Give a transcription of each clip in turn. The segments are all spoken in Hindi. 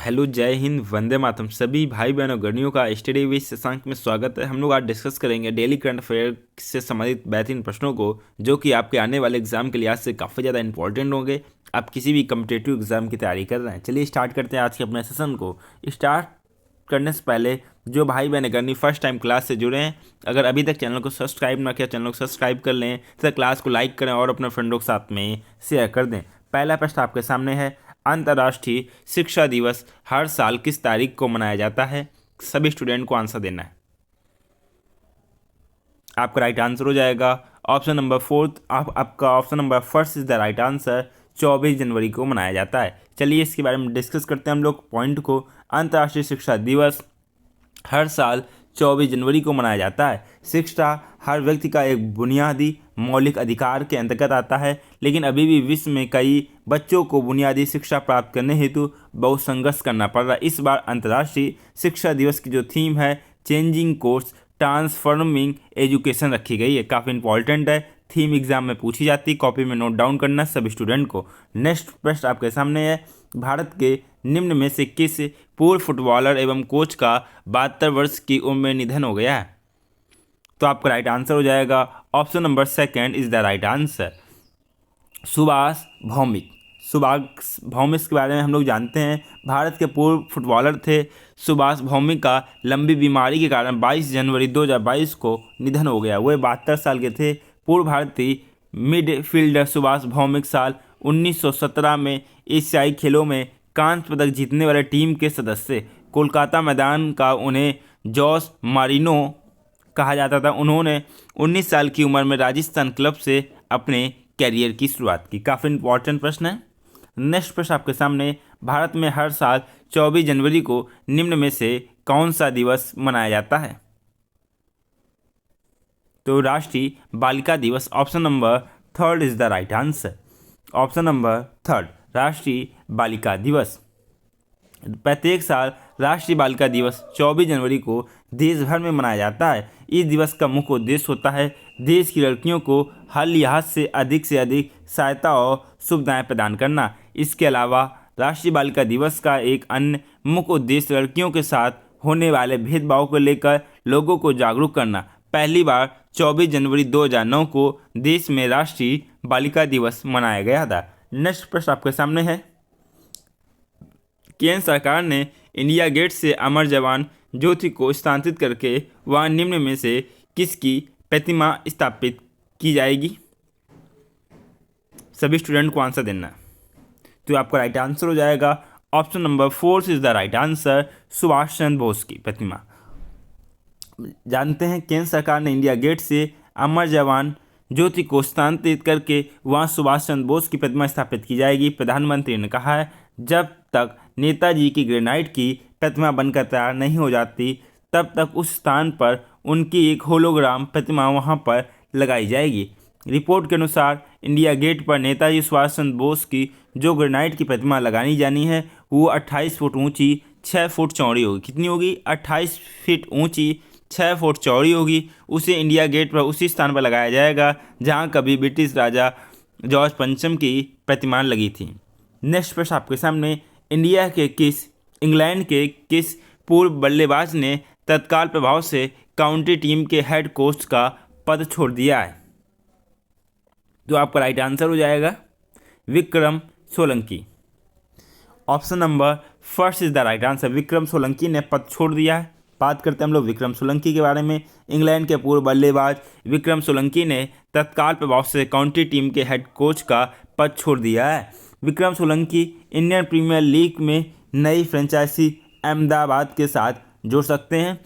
हेलो, जय हिंद, वंदे मातरम। सभी भाई बहनों गर्मियों का स्टडी विद शशांक में स्वागत है। हम लोग आज डिस्कस करेंगे डेली करंट अफेयर से संबंधित बेहतरीन प्रश्नों को, जो कि आपके आने वाले एग्जाम के लिहाज से काफ़ी ज़्यादा इंपॉर्टेंट होंगे। आप किसी भी कम्पिटेटिव एग्जाम की तैयारी कर रहे हैं। चलिए स्टार्ट करते हैं आज के अपने सेशन को। स्टार्ट करने से पहले जो भाई बहन गर्मी फर्स्ट टाइम क्लास से जुड़े हैं, अगर अभी तक चैनल को सब्सक्राइब ना किया, चैनल को सब्सक्राइब कर लें तथा क्लास को लाइक करें और अपने फ्रेंडों के साथ में शेयर कर दें। पहला प्रश्न आपके सामने है, अंतर्राष्ट्रीय शिक्षा दिवस हर साल किस तारीख को मनाया जाता है? सभी स्टूडेंट को आंसर देना है। आपका राइट आंसर हो जाएगा ऑप्शन नंबर फोर्थ। आपका option number first is the right answer. 24 जनवरी को मनाया जाता है। चलिए इसके बारे में डिस्कस करते हैं हम लोग पॉइंट को। अंतर्राष्ट्रीय शिक्षा दिवस हर साल 24 जनवरी को मनाया जाता है। शिक्षा हर व्यक्ति का एक बुनियादी मौलिक अधिकार के अंतर्गत आता है, लेकिन अभी भी विश्व में कई बच्चों को बुनियादी शिक्षा प्राप्त करने हेतु बहुत संघर्ष करना पड़ रहा है। इस बार अंतर्राष्ट्रीय शिक्षा दिवस की जो थीम है, चेंजिंग कोर्स ट्रांसफॉर्मिंग एजुकेशन रखी गई है। काफ़ी इंपॉर्टेंट है, थीम एग्जाम में पूछी जाती है। कॉपी में नोट डाउन करना सभी स्टूडेंट को। नेक्स्ट प्रश्न आपके सामने है, भारत के निम्न में से किस पूर्व फुटबॉलर एवं कोच का 72 वर्ष की उम्र में निधन हो गया है? तो आपका राइट आंसर हो जाएगा option number second is the right answer, Subhash Bhowmick. Subhash Bhowmick के बारे में हम लोग जानते हैं, भारत के पूर्व फुटबॉलर थे। सुभाष भौमिक का लंबी बीमारी के कारण 22 जनवरी 2022 को निधन हो गया। वे 72 साल के थे। पूर्व भारतीय मिडफील्डर सुभाष भौमिक साल 1917 में एशियाई खेलों में कांस्य पदक जीतने वाले टीम के सदस्य। कोलकाता मैदान का उन्हें जॉस मारिनो कहा जाता था। उन्होंने 19 साल की उम्र में राजस्थान क्लब से अपने कैरियर की शुरुआत की। काफ़ी इंपॉर्टेंट प्रश्न है। नेक्स्ट प्रश्न आपके सामने, भारत में हर साल 24 जनवरी को निम्न में से कौन सा दिवस मनाया जाता है? तो राष्ट्रीय बालिका दिवस। Option number third is the right answer. Option number third, राष्ट्रीय बालिका दिवस। प्रत्येक साल राष्ट्रीय बालिका दिवस 24 जनवरी को देश भर में मनाया जाता है। इस दिवस का मुख्य उद्देश्य होता है देश की लड़कियों को हर लिहाज से अधिक सहायता और सुविधाएं प्रदान करना। इसके अलावा राष्ट्रीय बालिका दिवस का एक अन्य मुख्य उद्देश्य लड़कियों के साथ होने वाले भेदभाव को लेकर लोगों को जागरूक करना। पहली बार 24 जनवरी 2009 को देश में राष्ट्रीय बालिका दिवस मनाया गया था। नेक्स्ट प्रश्न आपके सामने है, केंद्र सरकार ने इंडिया गेट से अमर जवान ज्योति को स्थानांतरित करके वहां निम्न में से किसकी प्रतिमा स्थापित की जाएगी? सभी स्टूडेंट को आंसर देना है। तो आपका राइट आंसर हो जाएगा option number fourth is the right answer, Subhash Chandra Bose की प्रतिमा। जानते हैं, केंद्र सरकार ने इंडिया गेट से अमर जवान ज्योति को स्थानांतरित करके वहां सुभाष चंद्र बोस की प्रतिमा स्थापित की जाएगी। प्रधानमंत्री ने कहा है, जब तक नेताजी की ग्रेनाइट की प्रतिमा बनकर तैयार नहीं हो जाती, तब तक उस स्थान पर उनकी एक होलोग्राम प्रतिमा वहां पर लगाई जाएगी। रिपोर्ट के अनुसार इंडिया गेट पर नेताजी सुभाष चंद्र बोस की जो ग्रेनाइट की प्रतिमा लगानी जानी है, वो 28 फुट ऊंची 6 फुट चौड़ी होगी। कितनी होगी? 28 फीट ऊंची 6 फुट चौड़ी होगी। उसे इंडिया गेट पर उसी स्थान पर लगाया जाएगा जहां कभी ब्रिटिश राजा जॉर्ज पंचम की प्रतिमा लगी थी। नेक्स्ट प्रश्न आपके सामने, इंग्लैंड के किस पूर्व बल्लेबाज ने तत्काल प्रभाव से काउंटी टीम के हेड कोच का पद छोड़ दिया है? तो आपका राइट आंसर हो जाएगा Vikram Solanki. Option number first is the right answer, Vikram Solanki ने पद छोड़ दिया है। बात करते हैं हम लोग विक्रम सोलंकी के बारे में। इंग्लैंड के पूर्व बल्लेबाज विक्रम सोलंकी ने तत्काल प्रभाव से काउंटी टीम के हेड कोच का पद छोड़ दिया है। Vikram Solanki Indian Premier League में नई फ्रेंचाइजी अहमदाबाद के साथ जुड़ सकते हैं।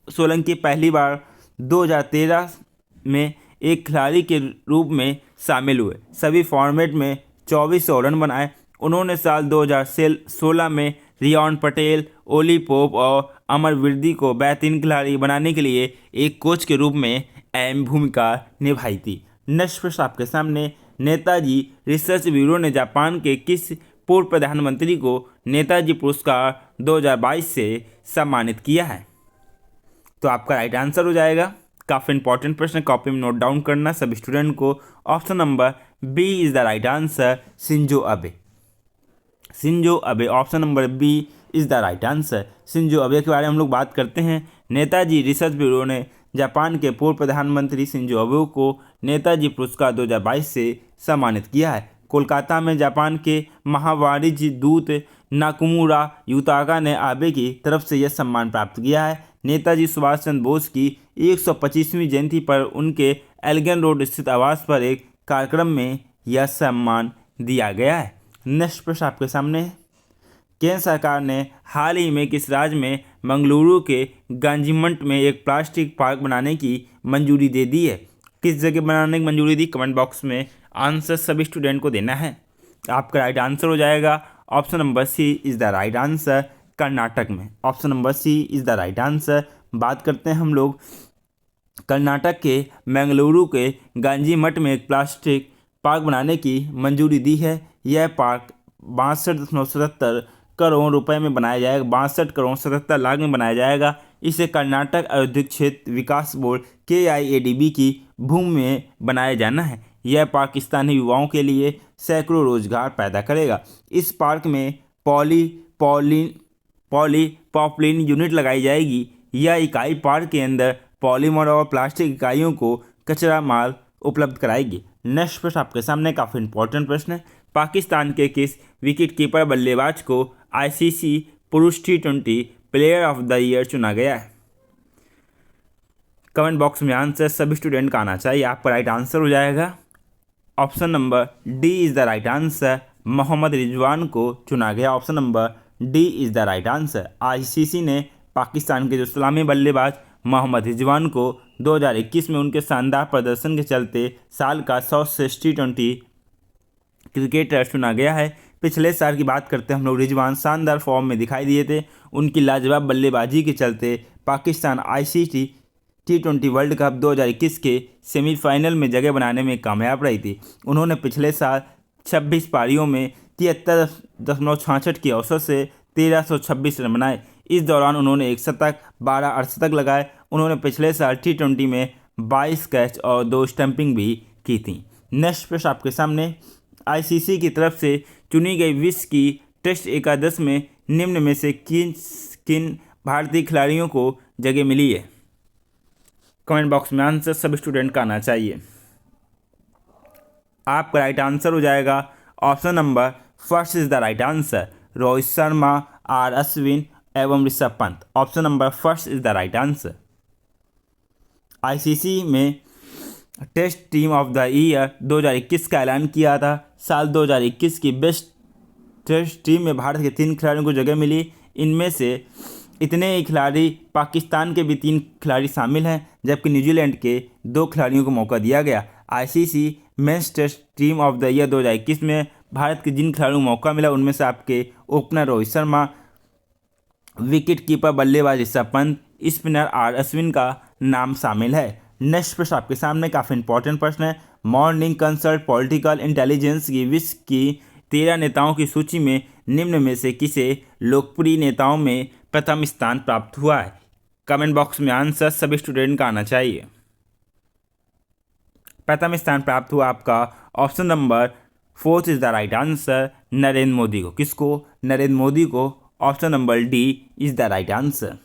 सोलंकी पहली बार 2013 में एक खिलाड़ी के रूप में शामिल हुए। सभी फॉर्मेट में 2400 रन बनाए। उन्होंने साल 2016 में रियान पटेल, ओली पोप और अमर विर्दी को बेहतरीन खिलाड़ी बनाने के लिए एक कोच के रूप में अहम भूमिका निभाई थी। नेक्स्ट प्रश्न आपके सामने, नेताजी रिसर्च ब्यूरो ने जापान के किस पूर्व प्रधानमंत्री को नेताजी पुरस्कार 2022 से सम्मानित किया है? तो आपका राइट आंसर हो जाएगा, काफ़ी इंपॉर्टेंट प्रश्न, कॉपी में नोट डाउन करना सभी स्टूडेंट को। Option number B is the right answer, Shinzo Abe. Shinzo Abe, option number B is the right answer. Shinzo Abe के बारे में हम लोग बात करते हैं। नेताजी रिसर्च ब्यूरो ने जापान के पूर्व प्रधानमंत्री शिंजो अबे को नेताजी पुरस्कार 2022 से सम्मानित किया है। कोलकाता में जापान के महावाणिज्य दूत नाकुमुरा युताका ने आबे की तरफ से यह सम्मान प्राप्त किया है। नेताजी सुभाष चंद्र बोस की 125वीं जयंती पर उनके एल्गन रोड स्थित आवास पर एक कार्यक्रम में यह सम्मान दिया गया है। नेक्स्ट प्रश्न आपके सामने है। केंद्र सरकार ने हाल ही में किस राज्य में मंगलुरु के गांजीमठ में एक प्लास्टिक पार्क बनाने की मंजूरी दे दी है? किस जगह बनाने की मंजूरी दी? कमेंट बॉक्स में आंसर सभी स्टूडेंट को देना है। आपका राइट आंसर हो जाएगा option number C is the right answer, Karnataka में। Option number C is the right answer. बात करते हैं हम लोग कर्नाटक के मंगलुरु के गांजीमठ में एक प्लास्टिक पार्क बनाने की मंजूरी दी है। यह पार्क 62.77 करोड़ रुपए में बनाया जाएगा, 62 करोड़ 77 लाख में बनाया जाएगा। इसे कर्नाटक औद्योगिक क्षेत्र विकास बोर्ड KIADB की भूमि में बनाया जाना है। यह पार्क स्थानीय युवाओं के लिए सैकड़ों रोजगार पैदा करेगा। इस पार्क में पॉलीप्रॉपिलीन यूनिट लगाई जाएगी। यह इकाई पार्क के अंदर पॉलीमर और प्लास्टिक इकाइयों को कचरा माल उपलब्ध कराएगी। नेक्स्ट प्रश्न आपके सामने काफ़ी इंपॉर्टेंट प्रश्न है। पाकिस्तान के किस विकेटकीपर बल्लेबाज को ICC पुरुष T20 player of the year चुना गया है? कमेंट बॉक्स में आंसर सभी स्टूडेंट का आना चाहिए। आपका राइट आंसर हो जाएगा option number D is the right answer. Mohammad Rizwan को चुना गया। Option number D is the right answer. ICC ने पाकिस्तान के जो सलामी बल्लेबाज मोहम्मद रिजवान को 2021 में उनके शानदार प्रदर्शन के चलते साल का सर्वश्रेष्ठ T20 क्रिकेटर चुना गया है। पिछले साल की बात करते हैं हम लोग, रिजवान शानदार फॉर्म में दिखाई दिए थे। उनकी लाजवाब बल्लेबाजी के चलते Pakistan ICC T20 world cup 2021 के सेमीफाइनल में जगह बनाने में कामयाब रही थी। उन्होंने पिछले साल 26 पारियों में 73.66 की औसत से 1326 रन बनाए। इस दौरान उन्होंने एक शतक, 12 अर्धशतक लगाए। उन्होंने पिछले साल T20 में 22 कैच और 2 स्टंपिंग भी की थी। नेक्स्ट प्रश्न आपके सामने। ICC की तरफ से चुनी गई विश्व की टेस्ट एकादश में निम्न में से किन भारतीय खिलाड़ियों को जगह मिली है? कमेंट बॉक्स में आंसर सभी स्टूडेंट का आना चाहिए। आपका राइट आंसर हो जाएगा option number first is the right answer. Rohit Sharma, R Ashwin एवं Rishabh Pant. Option number first is the right answer. ICC में test team of the year 2021 का ऐलान किया था। साल 2021 की बेस्ट टेस्ट टीम में भारत के 3 खिलाड़ियों को जगह मिली। इनमें से इतने ही खिलाड़ी पाकिस्तान के भी 3 खिलाड़ी शामिल हैं, जबकि न्यूजीलैंड के 2 खिलाड़ियों को मौका दिया गया। ICC men's test team of the year 2021 में भारत के जिन खिलाड़ियों को मौका मिला उनमें से आपके opener Rohit Sharma, wicket keeper बल्लेबाज ऋषभ पंत, स्पिनर R अश्विन का नाम शामिल है। नेक्स्ट प्रश्न आपके सामने काफ़ी इंपॉर्टेंट प्रश्न है। मॉर्निंग कंसल्ट पॉलिटिकल इंटेलिजेंस की विश्व की 13 नेताओं की सूची में निम्न में से किसे लोकप्रिय नेताओं में प्रथम स्थान प्राप्त हुआ है? कमेंट बॉक्स में आंसर सभी स्टूडेंट का आना चाहिए। प्रथम स्थान प्राप्त हुआ आपका option number 4 is the right answer, Narendra Modi को। किसको? नरेंद्र मोदी को। Option number D is the right answer.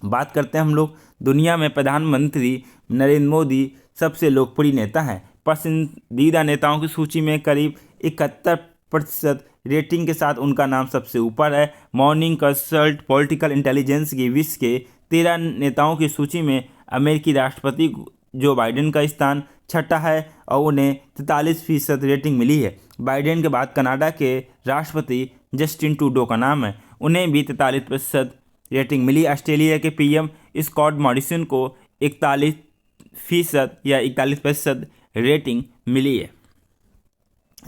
बात करते हैं हम लोग, दुनिया में प्रधानमंत्री नरेंद्र मोदी सबसे लोकप्रिय नेता हैं। पसंदीदा नेताओं की सूची में करीब 71% रेटिंग के साथ उनका नाम सबसे ऊपर है। मॉर्निंग कंसल्ट पॉलिटिकल इंटेलिजेंस की विश्व के 13 नेताओं की सूची में अमेरिकी राष्ट्रपति जो बाइडेन का स्थान छठा है और उन्हें 43% रेटिंग मिली है। बाइडेन के बाद कनाडा के राष्ट्रपति जस्टिन ट्रूडो का नाम है, उन्हें भी 43% रेटिंग मिली। ऑस्ट्रेलिया के PM स्कॉट मॉरिसन को 41% या 41% रेटिंग मिली है।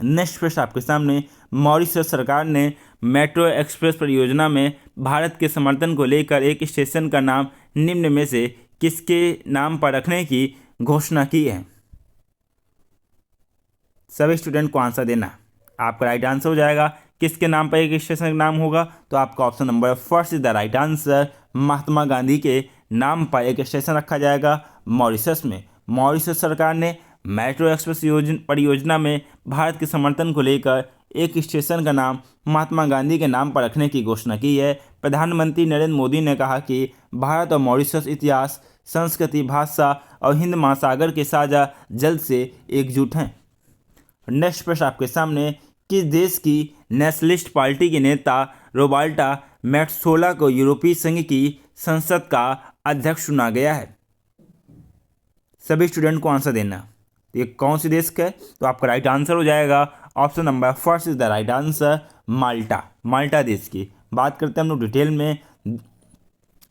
नेक्स्ट प्रश्न आपके सामने। मॉरिशस सरकार ने मेट्रो एक्सप्रेस परियोजना में भारत के समर्थन को लेकर एक स्टेशन का नाम निम्न में से किसके नाम पर रखने की घोषणा की है? सभी स्टूडेंट को आंसर देना। आपका राइट आंसर हो जाएगा किसके नाम पर एक स्टेशन का नाम होगा, तो आपका option number first is the right answer. Mahatma Gandhi के नाम पर एक स्टेशन रखा जाएगा मॉरिशस में। मॉरिशस सरकार ने मेट्रो एक्सप्रेस परियोजना में भारत के समर्थन को लेकर एक स्टेशन का नाम महात्मा गांधी के नाम पर रखने की घोषणा की है। प्रधानमंत्री नरेंद्र मोदी ने कहा कि भारत और मॉरिशस इतिहास, संस्कृति, भाषा और हिंद महासागर के साझा जल से एकजुट हैं। नेक्स्ट प्रश्न आपके सामने, किस देश की नेशनलिस्ट पार्टी के नेता रोबर्टा मेट्सोला को यूरोपीय संघ की संसद का अध्यक्ष चुना गया है? सभी स्टूडेंट को आंसर देना। ये कौन सी देश का है? तो आपका राइट आंसर हो जाएगा option number first is the right answer, Malta. Malta देश की बात करते हैं हम लोग डिटेल में।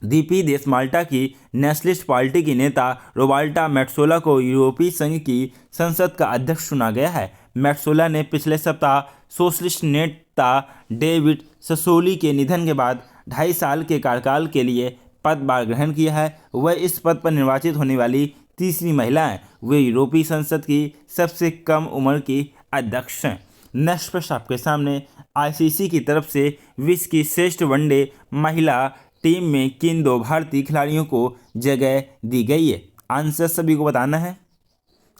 द्वीपीय देश माल्टा की नेशनलिस्ट पार्टी की नेता रोबर्टा मेट्सोला को यूरोपीय संघ की संसद का अध्यक्ष चुना गया है। मेट्सोला ने पिछले सप्ताह सोशलिस्ट नेता डेविड ससोली के निधन के बाद 2.5 साल के कार्यकाल के लिए पदभार ग्रहण किया है। वह इस पद पर निर्वाचित होने वाली तीसरी महिला हैं। वे यूरोपीय संसद की सबसे कम उम्र की अध्यक्ष हैं। नेक्स्ट प्रश्न आपके सामने, आईसीसी की तरफ से विश्व की श्रेष्ठ वनडे महिला टीम में किन 2 भारतीय खिलाड़ियों को जगह दी गई है? आंसर सभी को बताना है।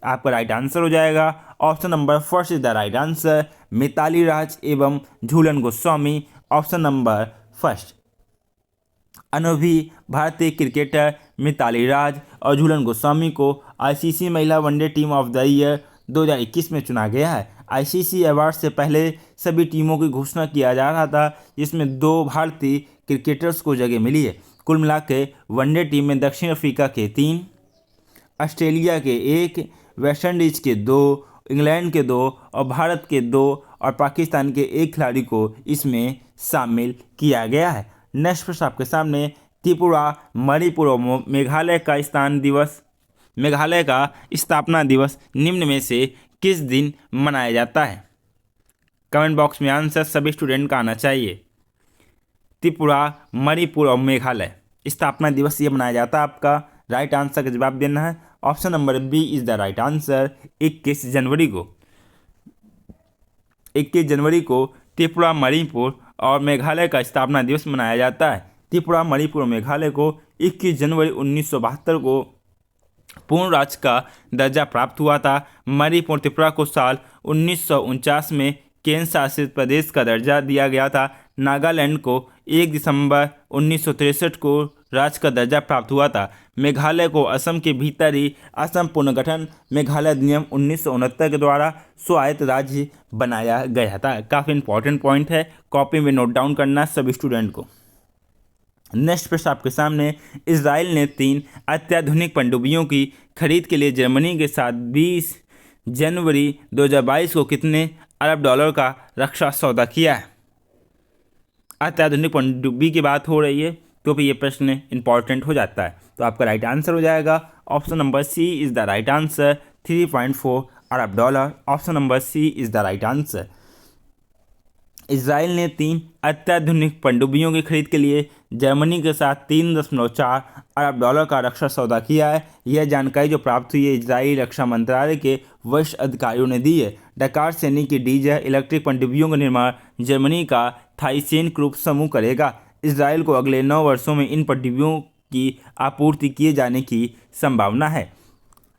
आपका राइट आंसर हो जाएगा option number first is the right answer, Mithali Raj एवं Jhulan Goswami. Option number first. अनुभवी भारतीय क्रिकेटर मिताली राज और झूलन गोस्वामी को आईसीसी महिला one day team of the year 2021 में चुना गया है। आईसीसी अवार्ड से पहले सभी टीमों की घोषणा किया जा रहा था, जिसमें 2 भारतीय क्रिकेटर्स को जगह मिली है। कुल मिला के वनडे टीम में दक्षिण अफ्रीका के 3, ऑस्ट्रेलिया के 1, वेस्ट इंडीज के 2, इंग्लैंड के 2 और भारत के 2 और पाकिस्तान के 1 खिलाड़ी को इसमें शामिल किया गया है। नेक्स्ट प्रश्न आपके सामने, त्रिपुरा, मणिपुर और मेघालय का स्थापना दिवस निम्न में से किस दिन मनाया जाता है? कमेंट बॉक्स में आंसर सभी स्टूडेंट का आना चाहिए। त्रिपुरा, मणिपुर और मेघालय स्थापना दिवस ये मनाया जाता है। आपका राइट आंसर का जवाब देना है। Option number B is the right answer, 21 जनवरी को। 21 जनवरी को त्रिपुरा, मणिपुर और मेघालय का स्थापना दिवस मनाया जाता है। त्रिपुरा, मणिपुर और मेघालय को 21 जनवरी 1972 को पूर्ण राज्य का दर्जा प्राप्त हुआ था। मणिपुर, त्रिपुरा को साल 1949 में केंद्र शासित प्रदेश का दर्जा दिया गया था। नागालैंड को 1 दिसंबर 1963 को राज्य का दर्जा प्राप्त हुआ था। मेघालय को असम के भीतर ही असम पुनर्गठन मेघालय अधिनियम 1969 के द्वारा स्वायत्त राज्य बनाया गया था। काफ़ी इंपॉर्टेंट पॉइंट है, कॉपी में नोट डाउन करना सभी स्टूडेंट को। नेक्स्ट प्रश्न आपके सामने, इजराइल ने 3 अत्याधुनिक पनडुब्बियों की खरीद के लिए जर्मनी के साथ 20 जनवरी 2022 को कितने अरब डॉलर का रक्षा सौदा किया है? अत्याधुनिक पनडुब्बी की बात हो रही है तो फिर ये प्रश्न इंपॉर्टेंट हो जाता है। तो आपका राइट आंसर हो जाएगा option number C is the right answer, 3.4 अरब dollar. Option number C is the right answer. Israel ने 3 अत्याधुनिक पनडुब्बियों की खरीद के लिए जर्मनी के साथ 3.4 अरब डॉलर का रक्षा सौदा किया है। यह जानकारी जो प्राप्त हुई है इजरायली रक्षा मंत्रालय के वरिष्ठ अधिकारियों ने दी है। डकार श्रेणी की डीजल इलेक्ट्रिक पनडुब्बियों का निर्माण जर्मनी का थाईचेन ग्रुप समूह करेगा। इजराइल को अगले 9 वर्षों में इन पनडुब्बियों की आपूर्ति किए जाने की संभावना है।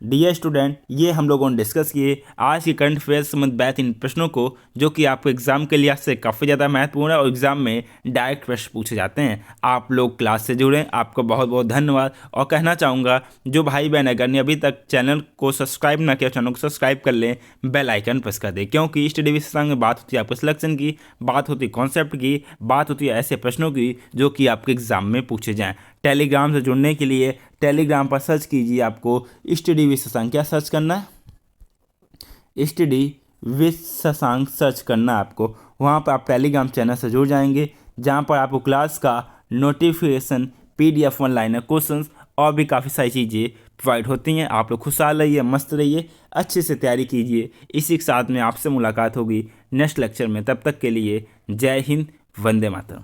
डियर स्टूडेंट, ये हम लोगों ने डिस्कस किए आज के करंट अफेयर्स संबंधित 2-3 प्रश्नों को, जो कि आपको एग्जाम के लिहाज से काफ़ी ज़्यादा महत्वपूर्ण है और एग्जाम में डायरेक्ट प्रश्न पूछे जाते हैं। आप लोग क्लास से जुड़ें, आपको बहुत बहुत धन्यवाद। और कहना चाहूँगा जो भाई बहन अगर ने अभी तक चैनल को सब्सक्राइब ना किया, चैनल को सब्सक्राइब कर लें, बेल आइकन प्रेस कर दें, क्योंकि स्टडी विद शशांक में बात होती है आपको सिलेक्शन की, बात होती है कॉन्सेप्ट की, बात होती है ऐसे प्रश्नों की जो कि आपके एग्जाम में पूछे जाएँ। टेलीग्राम से जुड़ने के लिए टेलीग्राम पर सर्च कीजिए, आपको स्टडी विद शशांक क्या सर्च करना है, स्टडी विद शशांक सर्च करना है आपको। वहाँ पर आप टेलीग्राम चैनल से जुड़ जाएंगे, जहाँ पर आपको क्लास का नोटिफिकेशन, PDF ऑनलाइन क्वेश्चंस और भी काफ़ी सारी चीज़ें प्रोवाइड होती हैं। आप लोग खुशहाल रहिए, मस्त रहिए, अच्छे से तैयारी कीजिए। इसी के साथ में आपसे मुलाकात होगी नेक्स्ट लेक्चर में। तब तक के लिए जय हिंद, वंदे मातरम।